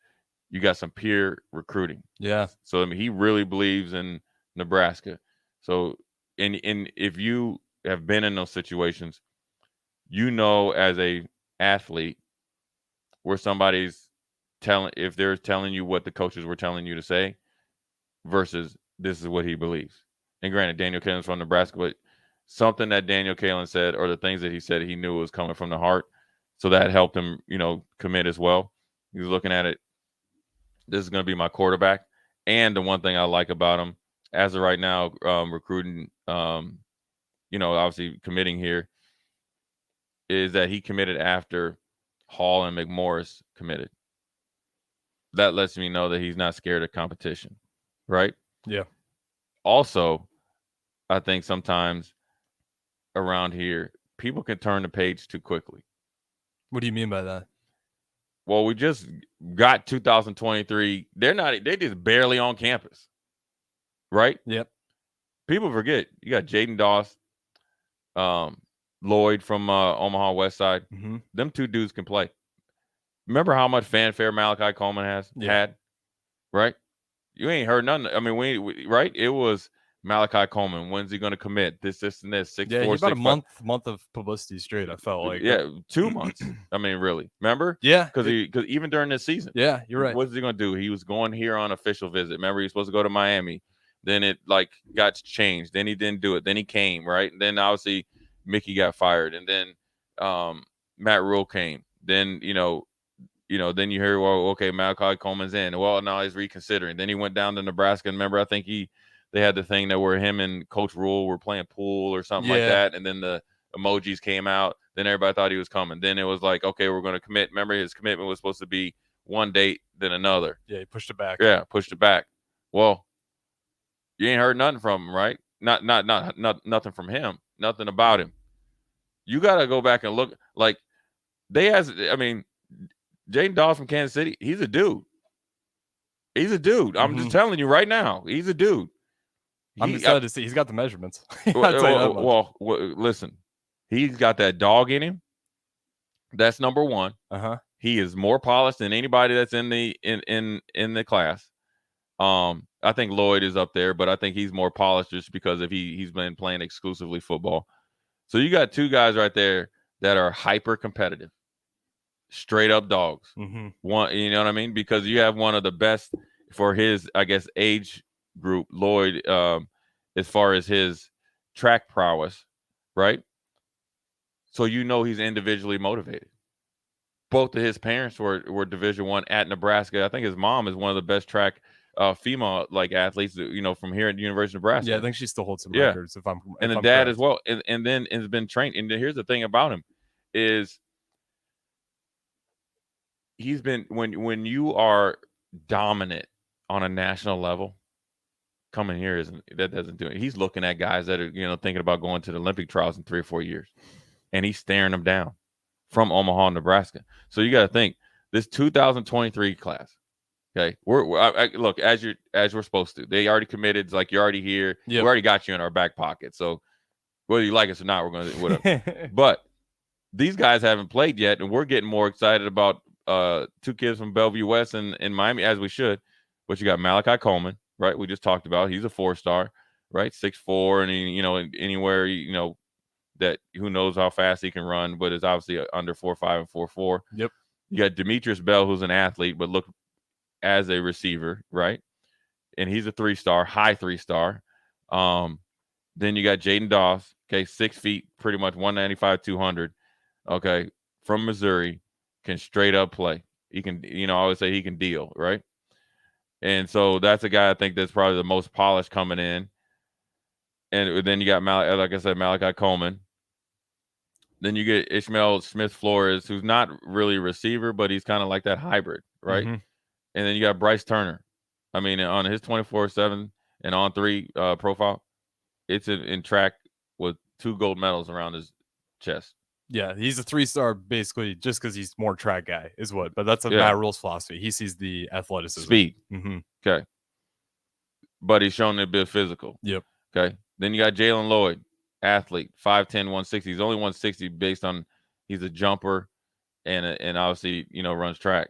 you got some peer recruiting. Yeah. So, I mean, he really believes in Nebraska. So, and if you have been in those situations, you know, as a athlete, where somebody's if they're telling you what the coaches were telling you to say versus this is what he believes. And granted, Daniel Kaelin's from Nebraska, but something that Daniel Kaelin said, or the things that he said, he knew was coming from the heart. So that helped him, commit as well. He was looking at it. This is going to be my quarterback. And the one thing I like about him, as of right now, recruiting, obviously committing here, is that he committed after Hall and McMorris committed. That lets me know that he's not scared of competition, right? Yeah. Also, I think sometimes around here, people can turn the page too quickly. What do you mean by that? Well, we just got 2023. They're just barely on campus, right? Yep. People forget you got Jaden Doss, Lloyd from Omaha West Side. Mm-hmm. Them two dudes can play. Remember how much fanfare Malachi Coleman had, right? You ain't heard nothing. I mean, right? It was Malachi Coleman. When's he going to commit? This, and this. 6'4", Yeah, about 6'5". a month of publicity straight. I felt like 2 months. I mean, really. Remember? Yeah, because even during this season, yeah, you're right. What's he going to do? He was going here on official visit. Remember, he was supposed to go to Miami. Then it got changed. Then he didn't do it. Then he came, right? And then obviously Mickey got fired, and then Matt Rule came. Then then you hear, well, okay, Malachi Coleman's in. Well, now he's reconsidering. Then he went down to Nebraska. And remember, I think they had the thing that where him and Coach Rule were playing pool or something like that. And then the emojis came out. Then everybody thought he was coming. Then it was like, okay, we're going to commit. Remember, his commitment was supposed to be one date, then another. Yeah, he pushed it back. Yeah, pushed it back. Well, you ain't heard nothing from him, right? Not nothing from him. Nothing about him. You got to go back and look. Like, Jaden Doss from Kansas City, he's a dude. He's a dude. I'm just telling you right now. He's a dude. I'm excited to see. He's got the measurements. Well, listen. He's got that dog in him. That's number one. Uh-huh. He is more polished than anybody that's in the class. I think Lloyd is up there, but I think he's more polished just because he's been playing exclusively football. So you got two guys right there that are hyper competitive. Straight up dogs. Mm-hmm. One, you know what I mean? Because you have one of the best for his, I guess, age group, Lloyd, as far as his track prowess, right? So he's individually motivated. Both of his parents were Division I at Nebraska. I think his mom is one of the best track female athletes, from here at the University of Nebraska. Yeah, I think she still holds some records. And the dad as well, and then has been trained. And here's the thing about him is. He's been when you are dominant on a national level, coming here doesn't do it. He's looking at guys that are thinking about going to the Olympic trials in 3 or 4 years, and he's staring them down from Omaha, Nebraska. So you got to think this 2023 class. Okay, look as we're supposed to. They already committed. It's like you're already here. Yep. We already got you in our back pocket. So whether you like us or not, we're going to whatever. But these guys haven't played yet, and we're getting more excited about. 2 kids from Bellevue West and Miami, as we should. But you got Malachi Coleman, right? We just talked about. He's a 4-star, right? 6'4", and he, anywhere, that who knows how fast he can run, but is obviously under 4.5 and 4.4. Yep. You got Demetrius Bell, who's an athlete, but look as a receiver, right? And he's a 3-star, high 3-star. Then you got Jaden Doss, okay, 6 feet, pretty much 195, 200, okay, from Missouri. Can straight up play. He can, I always say he can deal, right? And so that's a guy I think that's probably the most polished coming in. And then you got Malachi Coleman. Then you get Ishmael Smith Flores, who's not really a receiver, but he's kind of like that hybrid, right? Mm-hmm. And then you got Bryce Turner. I mean, on his 24/7, and on 3 profile, it's in track with 2 gold medals around his chest. Yeah, he's a 3-star basically just because he's more track guy is what. But that's a Yeah. Matt Rule's philosophy. He sees the athleticism. Speed. Mm-hmm. Okay. But he's shown a bit physical. Yep. Okay. Then you got Jalen Lloyd, athlete, 5'10", 160. He's only 160 based on he's a jumper and obviously, runs track.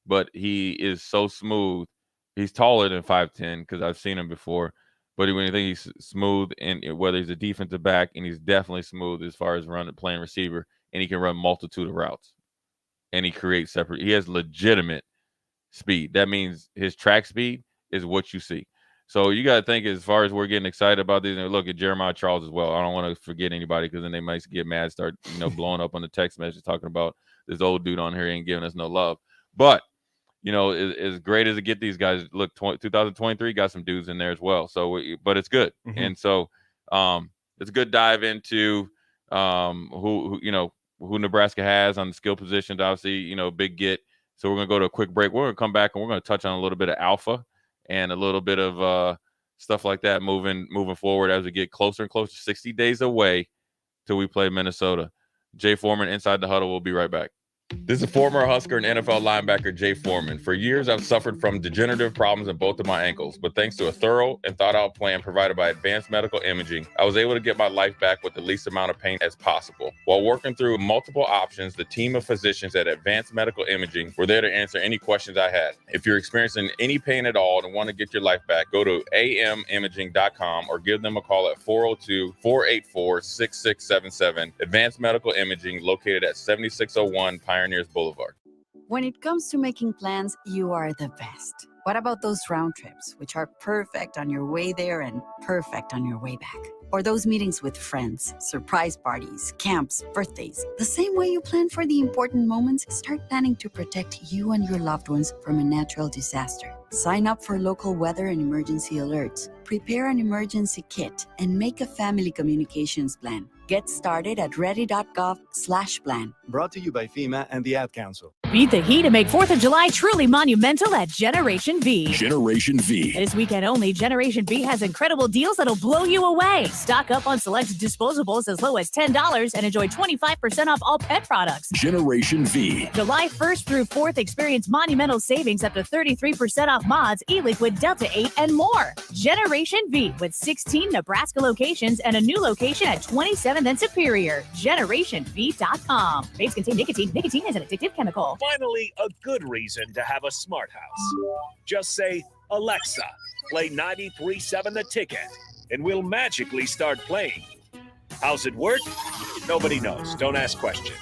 But he is so smooth. He's taller than 5'10" because I've seen him before. But when you think he's smooth, and whether he's a defensive back, and he's definitely smooth as far as playing receiver, and he can run multitude of routes, and he creates separate. He has legitimate speed. That means his track speed is what you see. So you got to think as far as we're getting excited about these. And look at Jeremiah Charles as well. I don't want to forget anybody because then they might get mad, start blowing up on the text message talking about this old dude on here ain't giving us no love. But as great as it get these guys, look, 2023 got some dudes in there as well. So, but it's good. Mm-hmm. And so it's a good dive into who Nebraska has on the skill positions. Obviously, big get. So we're going to go to a quick break. We're going to come back and we're going to touch on a little bit of alpha and a little bit of stuff like that moving forward as we get closer and closer, 60 days away till we play Minnesota. Jay Foreman, Inside the Huddle. We'll be right back. This is former Husker and NFL linebacker Jay Foreman. For years, I've suffered from degenerative problems in both of my ankles, but thanks to a thorough and thought-out plan provided by Advanced Medical Imaging, I was able to get my life back with the least amount of pain as possible. While working through multiple options, the team of physicians at Advanced Medical Imaging were there to answer any questions I had. If you're experiencing any pain at all and want to get your life back, go to amimaging.com or give them a call at 402-484-6677. Advanced Medical Imaging, located at 7601 Pioneers Boulevard. When it comes to making plans, you are the best. What about those round trips, which are perfect on your way there and perfect on your way back? Or those meetings with friends, surprise parties, camps, birthdays. The same way you plan for the important moments, start planning to protect you and your loved ones from a natural disaster. Sign up for local weather and emergency alerts. Prepare an emergency kit and make a family communications plan. Get started at ready.gov/plan. Brought to you by FEMA and the Ad Council. Beat the heat and make 4th of July truly monumental at Generation V. Generation V. This weekend only, Generation V has incredible deals that'll blow you away. Stock up on select disposables as low as $10 and enjoy 25% off all pet products. Generation V. July 1st through 4th, experience monumental savings up to 33% off mods, e-liquid, Delta 8, and more. Generation V with 16 Nebraska locations and a new location at 27th and Superior. GenerationV.com. Vapes contain nicotine. Nicotine is an addictive chemical. Finally, a good reason to have a smart house. Just say, Alexa, play 93.7 The Ticket, and we'll magically start playing. How's it work? Nobody knows. Don't ask questions.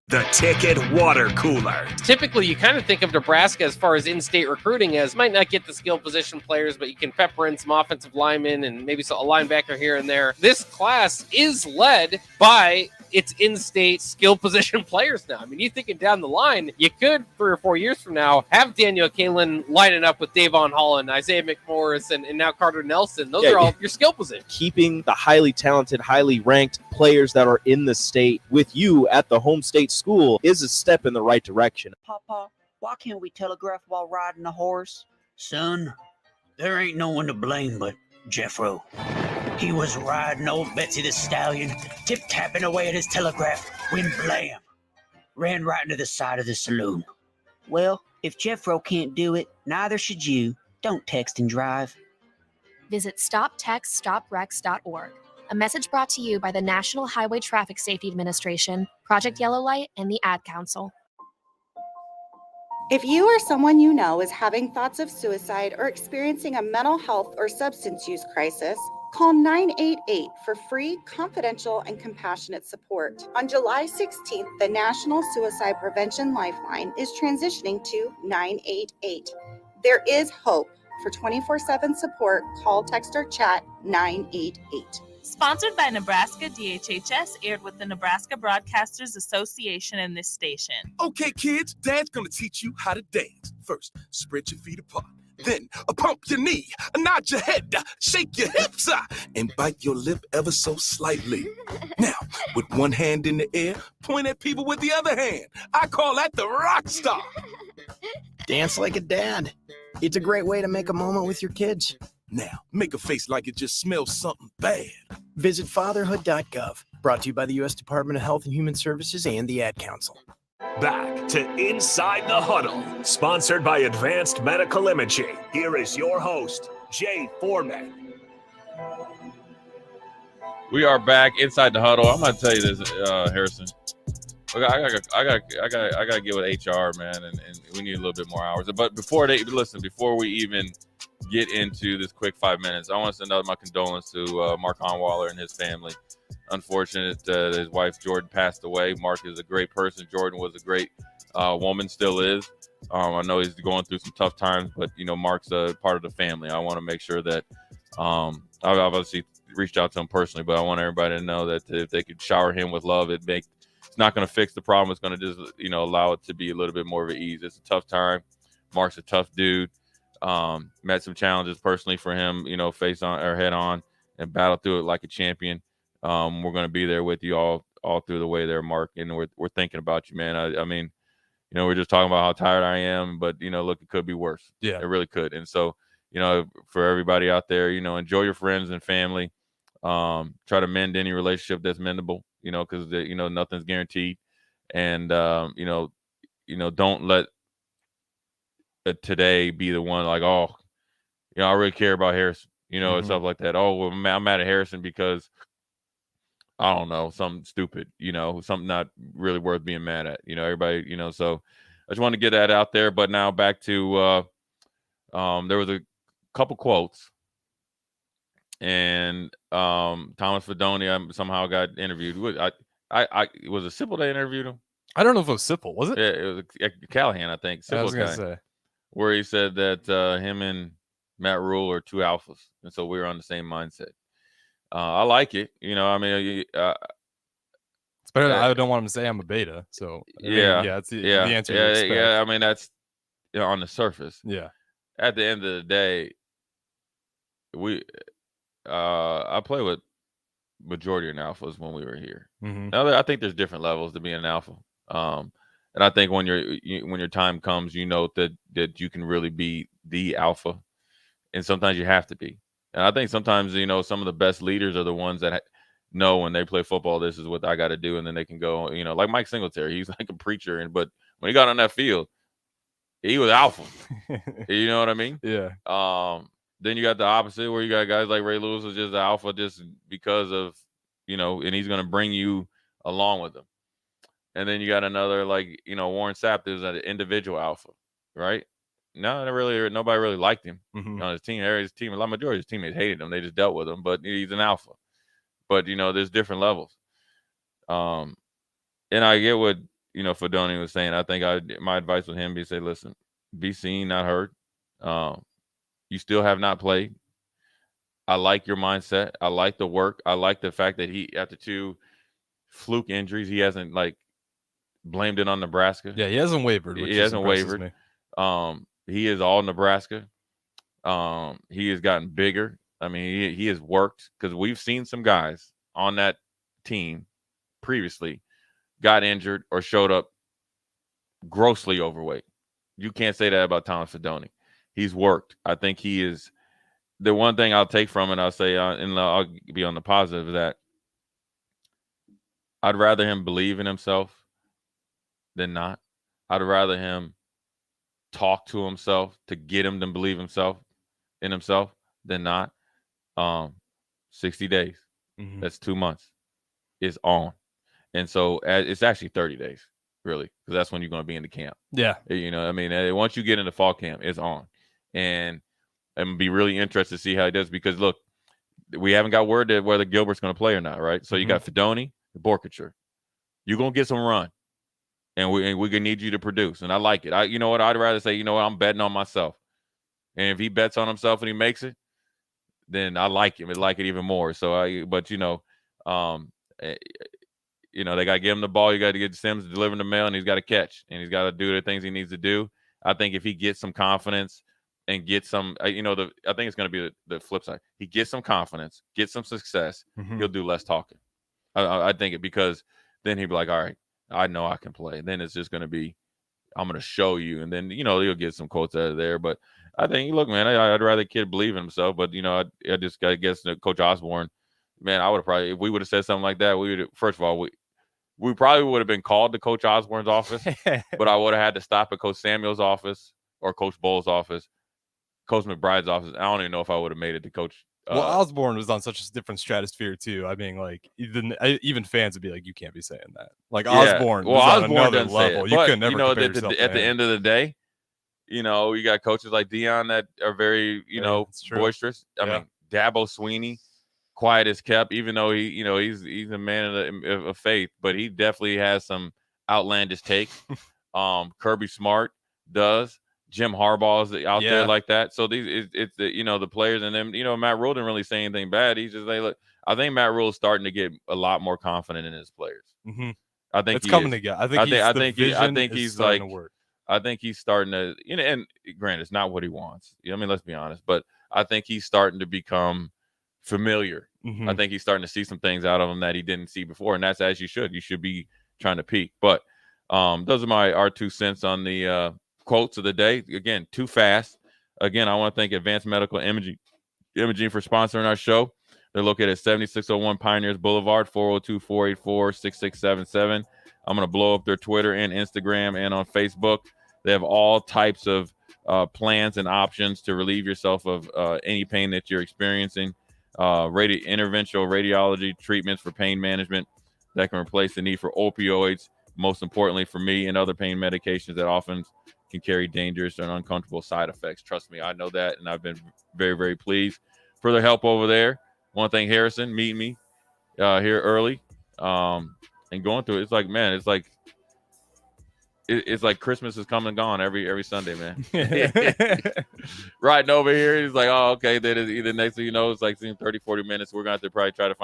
The Ticket Water Cooler. Typically, you kind of think of Nebraska as far as in-state recruiting as might not get the skill position players, but you can pepper in some offensive linemen and maybe a linebacker here and there. This class is led by its in-state skill position players now. I mean, you're thinking down the line, you could 3 or 4 years from now have Daniel Kalen lining up with Davon Holland, Isaiah McMorris, and now Carter Nelson. Those are all your skill positions. Keeping the highly talented, highly ranked players that are in the state with you at the home state school is a step in the right direction. Papa, why can't we telegraph while riding a horse? Son, there ain't no one to blame but Jeffro. He was riding old Betsy the Stallion, tip-tapping away at his telegraph, when blam, ran right into the side of the saloon. Well, if Jeffro can't do it, neither should you. Don't text and drive. Visit StopTextStopWrecks.org. A message brought to you by the National Highway Traffic Safety Administration, Project Yellow Light, and the Ad Council. If you or someone you know is having thoughts of suicide or experiencing a mental health or substance use crisis, call 988 for free, confidential, and compassionate support. On July 16th, the National Suicide Prevention Lifeline is transitioning to 988. There is hope. For 24/7 support, call, text, or chat 988. Sponsored by Nebraska DHHS, aired with the Nebraska Broadcasters Association and this station. Okay, kids, Dad's gonna teach you how to dance. First, spread your feet apart. Then, pump your knee, nod your head, shake your hips, and bite your lip ever so slightly. Now, with one hand in the air, point at people with the other hand. I call that the rock star. Dance like a dad. It's a great way to make a moment with your kids. Now, make a face like it just smells something bad. Visit fatherhood.gov. Brought to you by the U.S. Department of Health and Human Services and the Ad Council. Back to Inside the Huddle, sponsored by Advanced Medical Imaging. Here is your host, Jay Foreman. We are back inside the huddle. I'm gonna tell you this, Harrison. Look, I gotta get with HR, man, and we need a little bit more hours. But before we even get into this quick 5 minutes, I want to send out my condolences to Mark Onwaller and his family. Unfortunate that his wife Jordan passed away. Mark is a great person. Jordan was a great woman, still is. I know he's going through some tough times, but Mark's a part of the family. I want to make sure that I've obviously reached out to him personally, but I want everybody to know that if they could shower him with love, it's not going to fix the problem. It's going to just allow it to be a little bit more of an ease. It's a tough time. Mark's a tough dude. Met some challenges personally for him, face on or head on, and battled through it like a champion. We're going to be there with you all through the way there, Mark, and we're thinking about you, man. I mean, we're just talking about how tired I am, but look, it could be worse. Yeah, it really could. And so, for everybody out there, enjoy your friends and family. Try to mend any relationship that's mendable, because nothing's guaranteed, and don't let today be the one like, oh, I really care about Harrison, and stuff like that. Oh, well, I'm mad at Harrison because I don't know, something stupid, something not really worth being mad at, everybody, so I just want to get that out there. But now back to there was a couple quotes, and Thomas Fedoni somehow got interviewed. I was it Sipple that interviewed him? I don't know if it was Sipple, was it? Yeah, it was Callahan, I think. Sipple, I was gonna say, where he said that him and Matt Rule are two alphas, and so we were on the same mindset. I like it. I mean, it's better. I don't want him to say I'm a beta. So it's the answer. Yeah. I mean, that's on the surface. Yeah. At the end of the day, I play with majority of alphas when we were here. Now, I think there's different levels to being an alpha. And I think when your time comes, that you can really be the alpha, and sometimes you have to be. And I think sometimes, some of the best leaders are the ones that know when they play football, this is what I got to do. And then they can go, like Mike Singletary, he's like a preacher. But when he got on that field, he was alpha. You know what I mean? Yeah. Then you got the opposite where you got guys like Ray Lewis was just alpha just because of, and he's going to bring you along with him. And then you got another like, Warren Sapp, who's an individual alpha, right? No, nobody really liked him on his team. A lot majority of his teammates hated him. They just dealt with him, but he's an alpha. But there's different levels. And I get what Fedoni was saying. I think my advice with him be say, listen, be seen, not heard. You still have not played. I like your mindset. I like the work. I like the fact that he, after 2 fluke injuries, he hasn't blamed it on Nebraska. Yeah, he hasn't wavered. He hasn't wavered. He is all Nebraska. He has gotten bigger. I mean, he has worked, because we've seen some guys on that team previously got injured or showed up grossly overweight. You can't say that about Thomas Fedoni. He's worked. I think he is the one thing I'll take from it. I'll say, and I'll be on the positive, that I'd rather him believe in himself than not. I'd rather him talk to himself to get him to believe in himself than not. 60 days. That's 2 months. Is on. And so it's actually 30 days, really, because that's when you're going to be in the camp. Yeah. I mean, once you get into fall camp, it's on. And I'm be really interested to see how he does, because look, we haven't got word that whether Gilbert's going to play or not, right? So you got Fedoni, Borkature. You're going to get some run. And we're going to need you to produce. And I like it. You know what? I'd rather say, I'm betting on myself. And if he bets on himself and he makes it, then I like him. I like it even more. So they got to give him the ball. You got to get Sims delivering the mail, and he's got to catch, and he's got to do the things he needs to do. I think if he gets some confidence and get some, I think it's going to be the flip side. He gets some confidence, gets some success, he'll do less talking. I think it, because then he'll be like, all right, I know I can play. And then it's just going to be, I'm going to show you. And then, he'll get some quotes out of there. But I think, look, man, I'd rather a kid believe in himself, but I just got to guess that Coach Osborne, man, I would have probably, if we would have said something like that, first of all, we probably would have been called to Coach Osborne's office, but I would have had to stop at Coach Samuel's office or Coach Bull's office, Coach McBride's office. I don't even know if I would have made it to Coach. Well, Osborne was on such a different stratosphere too. I mean, like even fans would be like, "You can't be saying that." Like Osborne, well, was Osborne on another doesn't say level. it, You but, could never compare yourself at the end of the day, you got coaches like Dion that are very, boisterous. I mean, Dabo Sweeney, quiet as kept, even though he's a man of faith, but he definitely has some outlandish takes. Kirby Smart does. Jim Harbaugh is out there like that. So it's the players, and then Matt Rule didn't really say anything bad. He's just like, look, I think Matt Rule is starting to get a lot more confident in his players. Mm-hmm. I think it's coming together. I think he's like, to work. I think he's starting to, and granted, it's not what he wants. I mean, let's be honest, but I think he's starting to become familiar. Mm-hmm. I think he's starting to see some things out of him that he didn't see before, and that's as you should. You should be trying to peak. But those are our 2 cents on the quotes of the day. Again, too fast. Again, I want to thank Advanced Medical Imaging for sponsoring our show. They're located at 7601 Pioneers Boulevard, 402-484-6677. I'm going to blow up their Twitter and Instagram and on Facebook. They have all types of plans and options to relieve yourself of any pain that you're experiencing. Interventional radiology treatments for pain management that can replace the need for opioids. Most importantly, for me, and other pain medications that often can carry dangerous and uncomfortable side effects. Trust me, I know that, and I've been very, very pleased for their help over there. I want to thank Harrison meeting me here early and going through it. It's like, man, it's like Christmas is come and gone every Sunday, man. Riding over here, he's like, oh, okay. Then either next thing you know, it's like 30, 40 minutes. We're going to have to probably try to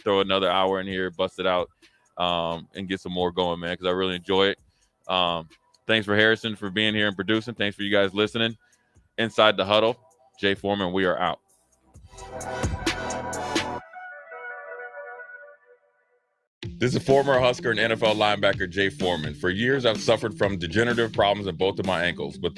throw another hour in here, bust it out, and get some more going, man, because I really enjoy it. Thanks for Harrison for being here and producing. Thanks for you guys listening. Inside the Huddle, Jay Foreman, we are out. This is former Husker and NFL linebacker Jay Foreman. For years, I've suffered from degenerative problems in both of my ankles, but